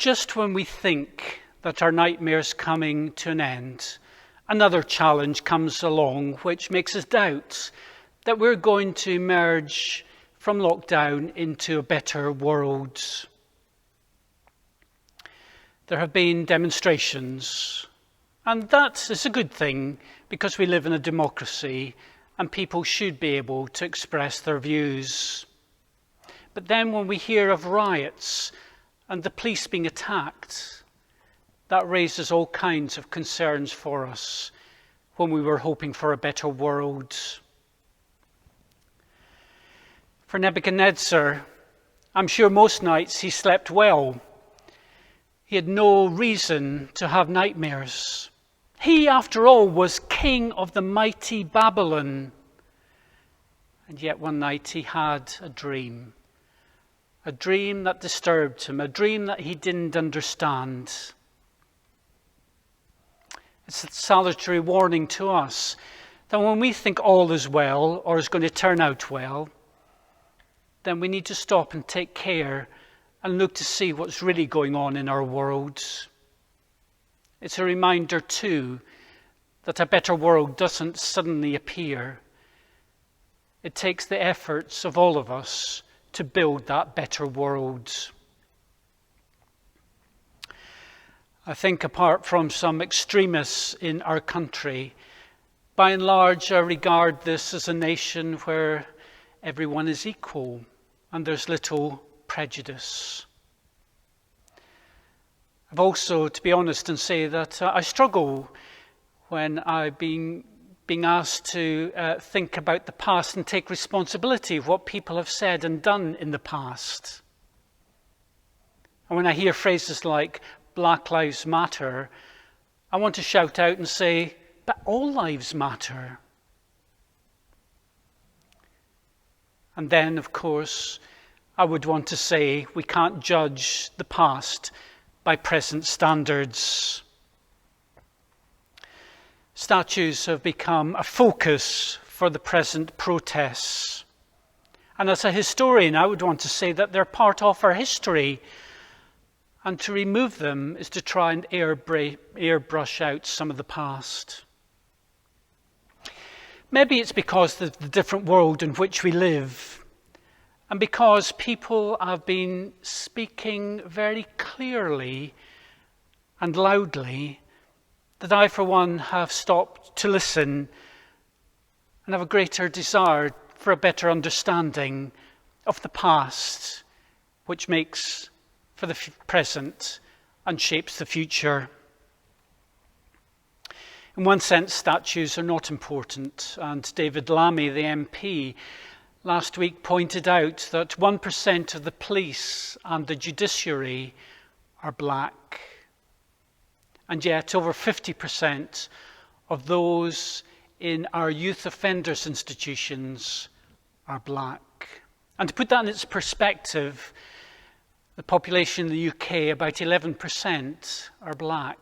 just when we think that our nightmare's coming to an end, another challenge comes along which makes us doubt that we're going to emerge from lockdown into a better world. There have been demonstrations, and that is a good thing because we live in a democracy and people should be able to express their views. But then when we hear of riots and the police being attacked, that raises all kinds of concerns for us when we were hoping for a better world. For Nebuchadnezzar, I'm sure most nights he slept well. He had no reason to have nightmares. He, after all, was king of the mighty Babylon. And yet one night he had a dream that disturbed him, a dream that he didn't understand. It's a salutary warning to us that when we think all is well or is going to turn out well, then we need to stop and take care and look to see what's really going on in our world. It's a reminder too that a better world doesn't suddenly appear. It takes the efforts of all of us to build that better world. I think apart from some extremists in our country, by and large I regard this as a nation where everyone is equal and there's little prejudice. I've also, to be honest and say that I struggle when I've being asked to think about the past and take responsibility of what people have said and done in the past. And when I hear phrases like Black Lives Matter, I want to shout out and say, but all lives matter. And then, of course, I would want to say we can't judge the past by present standards. Statues have become a focus for the present protests. And as a historian, I would want to say that they're part of our history. And to remove them is to try and airbrush out some of the past. Maybe it's because of the different world in which we live, and because people have been speaking very clearly and loudly, that I, for one, have stopped to listen and have a greater desire for a better understanding of the past, which makes for the present and shapes the future. In one sense, statues are not important, and David Lammy, the MP, last week pointed out that 1% of the police and the judiciary are black, and yet over 50% of those in our youth offenders institutions are black. And to put that in its perspective, the population in the UK, about 11% are black.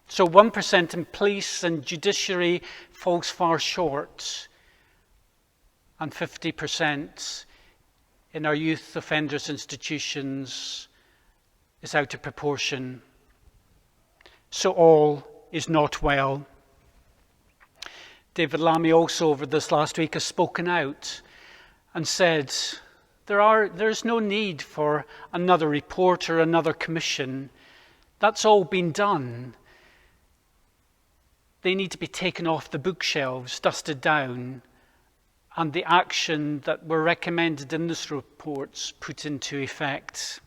So 1% in police and judiciary falls far short, and 50% in our youth offenders institutions is out of proportion. So all is not well. David Lammy also over this last week has spoken out and said there's no need for another report or another commission. That's all been done. They need to be taken off the bookshelves, dusted down, and the action that were recommended in this reports put into effect.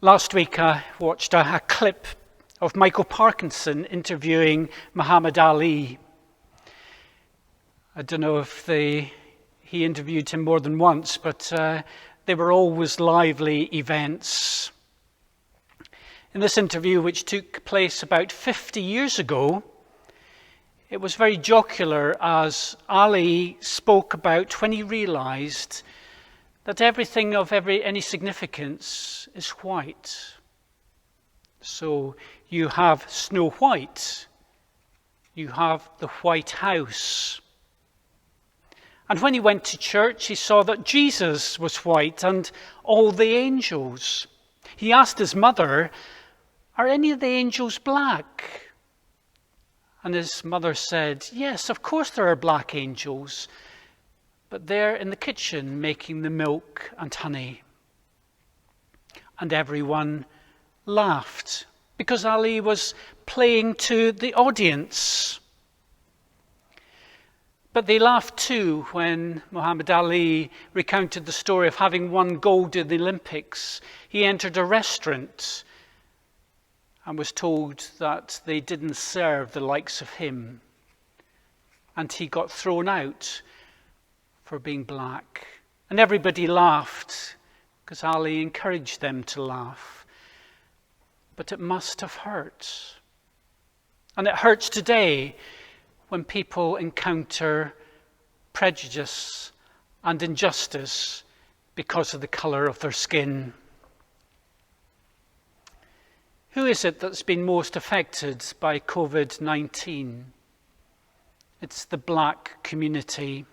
Last week I watched a clip of Michael Parkinson interviewing Muhammad Ali. I don't know if he interviewed him more than once, but they were always lively events. In this interview, which took place about 50 years ago, it was very jocular as Ali spoke about when he realized that everything of any significance is white. So you have Snow White, you have the White House. And when he went to church, he saw that Jesus was white and all the angels. He asked his mother, "Are any of the angels black?" And his mother said, "Yes, of course there are black angels, but they're in the kitchen making the milk and honey." And everyone laughed because Ali was playing to the audience. But they laughed too when Muhammad Ali recounted the story of having won gold in the Olympics. He entered a restaurant and was told that they didn't serve the likes of him. And he got thrown out for being black. And everybody laughed because Ali encouraged them to laugh. But it must have hurt. And it hurts today when people encounter prejudice and injustice because of the colour of their skin. Who is it that's been most affected by COVID-19? It's the black community.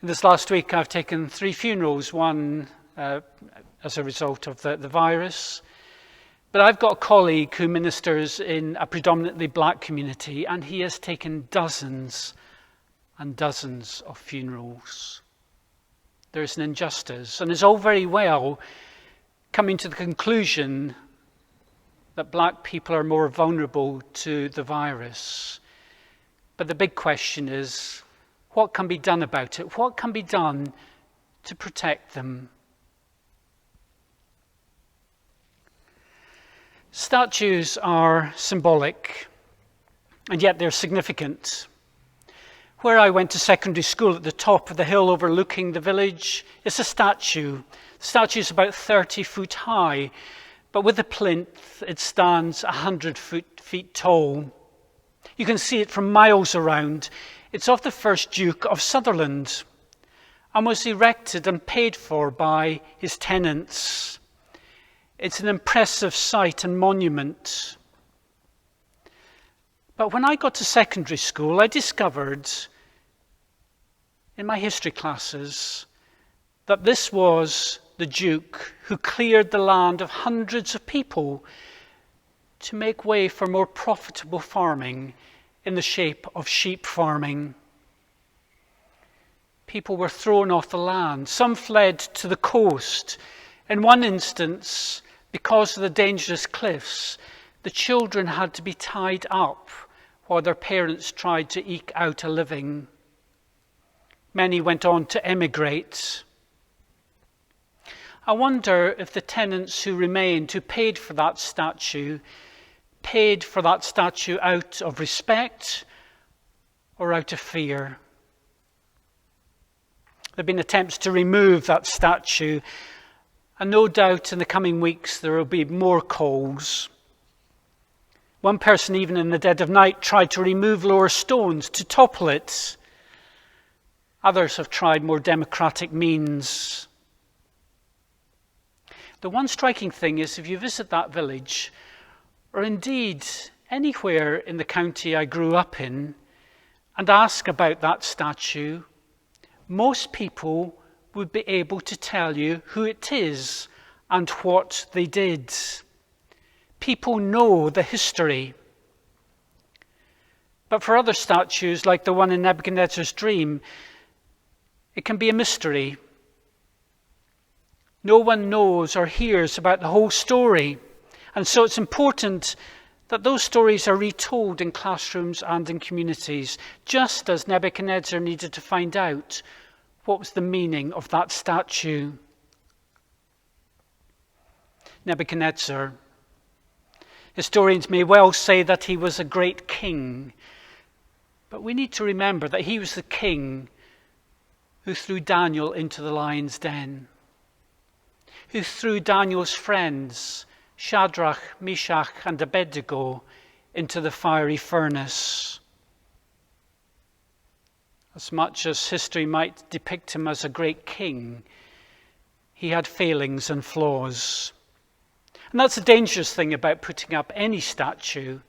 In this last week, I've taken 3 funerals, one as a result of the virus. But I've got a colleague who ministers in a predominantly black community, and he has taken dozens and dozens of funerals. There's an injustice, and it's all very well coming to the conclusion that black people are more vulnerable to the virus. But the big question is, what can be done about it? What can be done to protect them? Statues are symbolic, and yet they're significant. Where I went to secondary school, at the top of the hill overlooking the village, is a statue. The statue is about 30 foot high, but with the plinth, it stands 100 feet tall. You can see it from miles around. It's of the first Duke of Sutherland and was erected and paid for by his tenants. It's an impressive sight and monument. But when I got to secondary school, I discovered in my history classes that this was the Duke who cleared the land of hundreds of people to make way for more profitable farming in the shape of sheep farming. People were thrown off the land. Some fled to the coast. In one instance, because of the dangerous cliffs, the children had to be tied up while their parents tried to eke out a living. Many went on to emigrate. I wonder if the tenants who remained, who paid for that statue out of respect or out of fear. There have been attempts to remove that statue, and no doubt in the coming weeks there will be more calls. One person, even in the dead of night, tried to remove lower stones to topple it. Others have tried more democratic means. The one striking thing is, if you visit that village, or indeed anywhere in the county I grew up in, and ask about that statue, most people would be able to tell you who it is and what they did. People know the history. But for other statues, like the one in Nebuchadnezzar's dream, it can be a mystery. No one knows or hears about the whole story. And so it's important that those stories are retold in classrooms and in communities, just as Nebuchadnezzar needed to find out what was the meaning of that statue. Nebuchadnezzar. Historians may well say that he was a great king, but we need to remember that he was the king who threw Daniel into the lion's den, who threw Daniel's friends, Shadrach, Meshach, and Abednego, into the fiery furnace. As much as history might depict him as a great king, he had failings and flaws. And that's a dangerous thing about putting up any statue.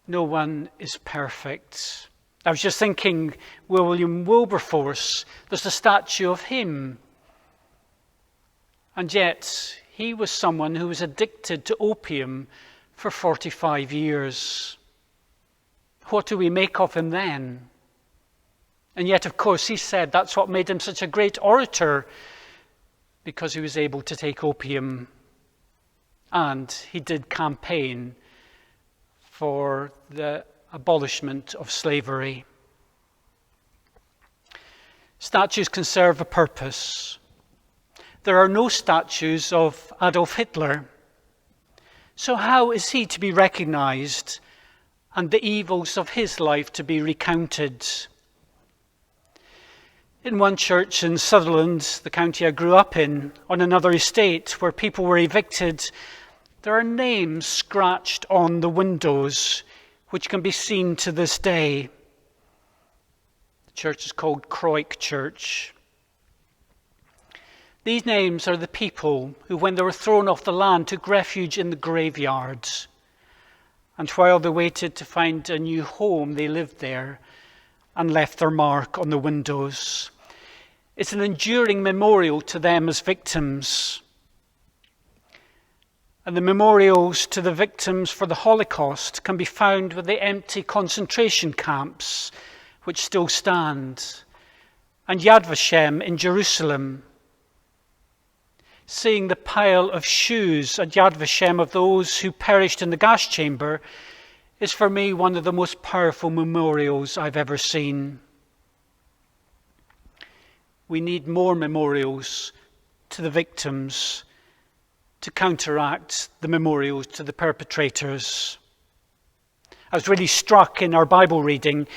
No one is perfect. I was just thinking, William Wilberforce, there's a statue of him. And yet, he was someone who was addicted to opium for 45 years. What do we make of him then? And yet, of course, he said that's what made him such a great orator, because he was able to take opium. And he did campaign for the abolishment of slavery. Statues can serve a purpose. There are no statues of Adolf Hitler. So how is he to be recognized and the evils of his life to be recounted? In one church in Sutherland, the county I grew up in, on another estate where people were evicted, there are names scratched on the windows which can be seen to this day. The church is called Croik Church. These names are the people who, when they were thrown off the land, took refuge in the graveyard. And while they waited to find a new home, they lived there and left their mark on the windows. It's an enduring memorial to them as victims. And the memorials to the victims for the Holocaust can be found with the empty concentration camps which still stand, and Yad Vashem in Jerusalem. Seeing the pile of shoes at Yad Vashem of those who perished in the gas chamber is for me one of the most powerful memorials I've ever seen. We need more memorials to the victims to counteract the memorials to the perpetrators. I was really struck in our Bible reading.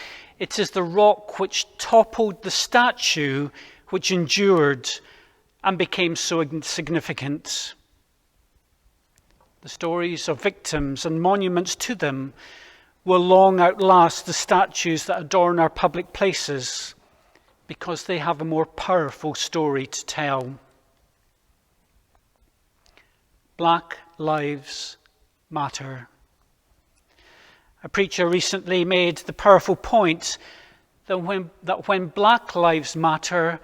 It is the rock which toppled the statue which endured and became so significant. The stories of victims and monuments to them will long outlast the statues that adorn our public places, because they have a more powerful story to tell. Black lives matter. A preacher recently made the powerful point that when black lives matter,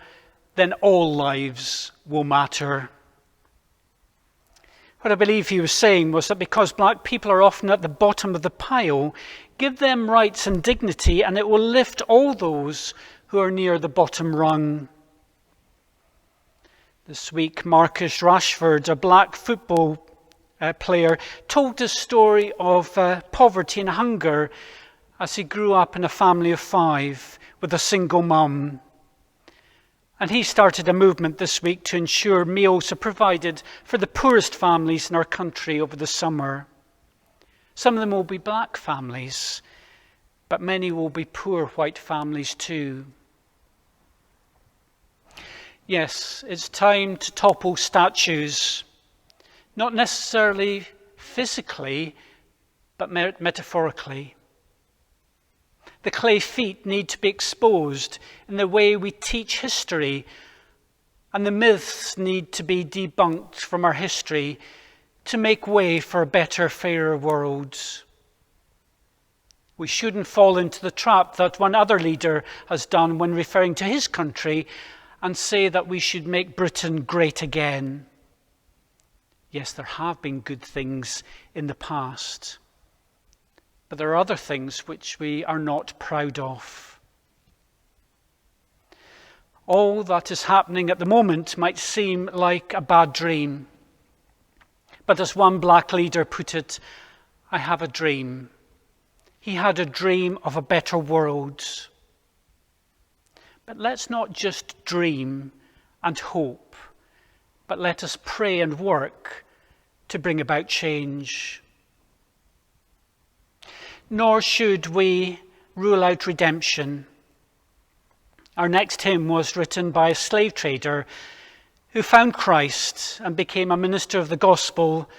then all lives will matter. What I believe he was saying was that because black people are often at the bottom of the pile, give them rights and dignity, and it will lift all those who are near the bottom rung. This week, Marcus Rashford, a black football player, told the story of poverty and hunger as he grew up in a family of 5 with a single mum. And he started a movement this week to ensure meals are provided for the poorest families in our country over the summer. Some of them will be black families, but many will be poor white families too. Yes, it's time to topple statues, not necessarily physically, but metaphorically. The clay feet need to be exposed in the way we teach history, and the myths need to be debunked from our history to make way for a better, fairer world. We shouldn't fall into the trap that one other leader has done when referring to his country and say that we should make Britain great again. Yes, there have been good things in the past, but there are other things which we are not proud of. All that is happening at the moment might seem like a bad dream, but as one black leader put it, I have a dream. He had a dream of a better world. But let's not just dream and hope, but let us pray and work to bring about change. Nor should we rule out redemption. Our next hymn was written by a slave trader who found Christ and became a minister of the gospel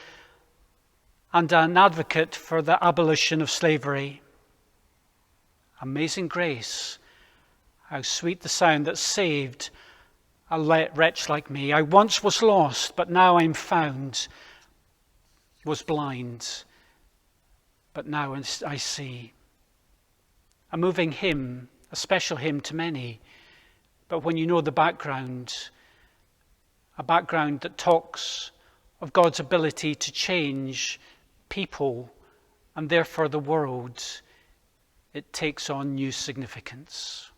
and an advocate for the abolition of slavery. Amazing grace, how sweet the sound that saved a wretch like me. I once was lost, but now I'm found, was blind, but now I see. A moving hymn, a special hymn to many, but when you know the background, a background that talks of God's ability to change people and therefore the world, it takes on new significance.